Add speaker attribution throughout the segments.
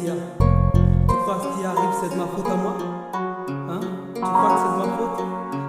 Speaker 1: dire, tu crois que ce qui arrive c'est de ma faute à moi? Hein? Tu crois que c'est de ma faute?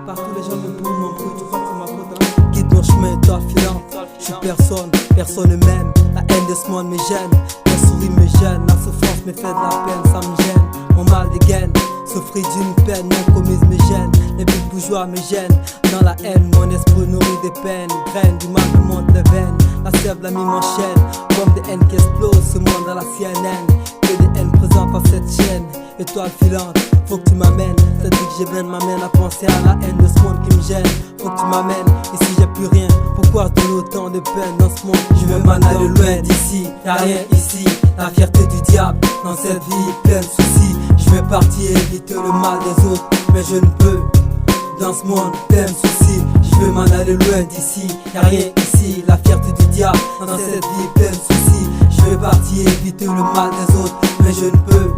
Speaker 1: Partout les gens me bourrent, m'embrouillent, tu crois que c'est ma faute? Hein? Guide mon chemin, toi filante. Je suis personne, personne ne m'aime. La haine de ce monde me gêne, la souris me gêne, la souffrance me fait de la peine, ça me gêne. Mon mal dégaine, souffrir d'une peine non commise me gêne. Les buts bourgeois me gênent, dans la haine mon esprit nourrit des peines. Graine du mal me monte les veines, la sève la mine m'enchaîne. Comme des haines qui explosent, ce monde à la CNN. Que des haines présentes à cette chaîne. Étoile filante, faut que tu m'amènes. Cette vie que j'ai bien m'amène à penser à la haine de ce monde qui me gêne. Faut que tu m'amènes, ici j'ai plus rien. Pourquoi je donne autant de peine dans ce monde? Je veux m'en aller loin d'ici, y'a rien ici. La fierté du diable, dans cette vie pleine de soucis. Je vais partir éviter le mal des autres, mais je ne peux. Dans ce monde plein de soucis, je veux m'en aller loin d'ici, y'a rien ici. La fierté du diable, dans cette vie pleine de soucis. Je veux partir éviter le mal des autres, mais je ne peux.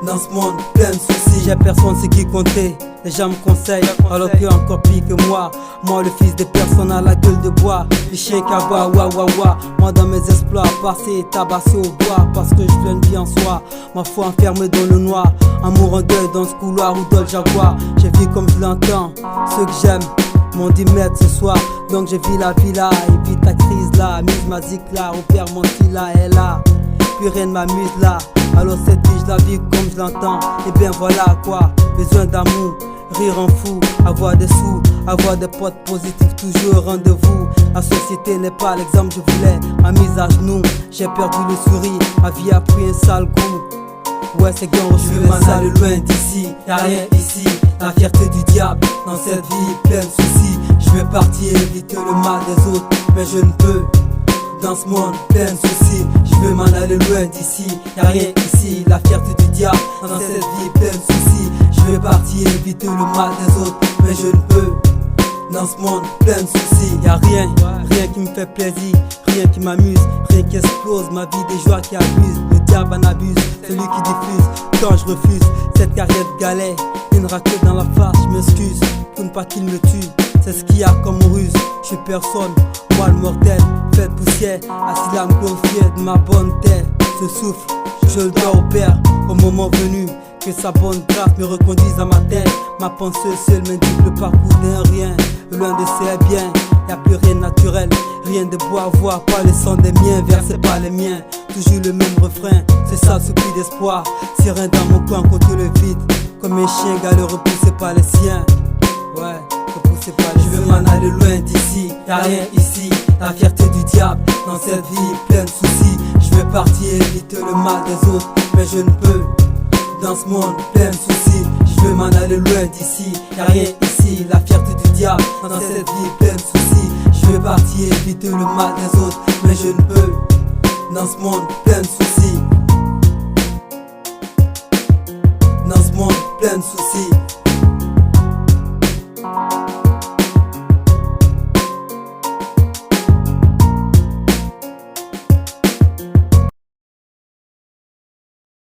Speaker 1: Dans ce monde plein de soucis, j'ai personne c'est qui compter. Les gens me conseillent, alors que encore pire que moi. Moi le fils de personne à la gueule de bois. Les chiens qui aboient, wa wa wa. Moi dans mes exploits, passé et tabassé au bois. Parce que je veux une vie en soi. Ma foi enfermée dans le noir. Amour en deuil dans ce couloir ou dans le jaguar. J'ai vu comme je l'entends, ceux que j'aime m'ont dit maître ce soir. Donc j'ai vu la vie là, évite ta crise là. Mise ma zik là, opère mon style là, elle là. Plus rien ne m'amuse là. Alors cette vie je la vis comme je l'entends. Et bien voilà quoi, besoin d'amour, rire en fou, avoir des sous, avoir des potes positifs, toujours au rendez-vous. La société n'est pas l'exemple je voulais, ma mise à genoux. J'ai perdu le sourire, ma vie a pris un sale goût. Ouais c'est grand, je veux m'en aller loin d'ici, y'a rien ici. La fierté du diable, dans cette vie pleine de soucis. Je vais partir éviter le mal des autres, mais je ne peux. Dans ce monde plein de soucis, je veux m'en aller loin d'ici, y'a rien ici. La fierté du diable, dans cette vie pleine de soucis. Je veux partir éviter le mal des autres, mais je ne peux. Dans ce monde plein de soucis, y'a rien, rien qui me fait plaisir, rien qui m'amuse, rien qui explose ma vie, des joies qui abusent. Le diable en abuse, celui qui diffuse, quand je refuse cette carrière de galet. Une raclette dans la face, je m'excuse pour ne pas qu'il me tue. C'est ce qu'il y a comme ruse, je suis personne, moi le mortel, fait de poussière, assis là me confier de ma bonne tête. Ce souffle, je le dois au Père, au moment venu, que sa bonne grâce me reconduise à ma tête. Ma pensée seule m'indique le parcours d'un rien, loin de ses biens, y'a plus rien de naturel, rien de beau à voir, pas le sang des miens, versé par les miens. Toujours le même refrain, c'est ça ce cri d'espoir, serein dans mon coin contre le vide, comme un chien galeux repoussé par les siens. Ouais, repoussé par les siens. Je veux m'en aller loin d'ici, y'a rien ici. La fierté du diable, dans cette vie pleine de soucis. Je veux partir éviter le mal des autres, mais je ne peux. Dans ce monde plein de soucis, je veux m'en aller loin d'ici, y'a rien ici. La fierté du diable, dans cette vie pleine de soucis. Je veux partir éviter le mal des autres, mais je ne peux. Dans ce monde plein de soucis. Dans ce monde plein de soucis.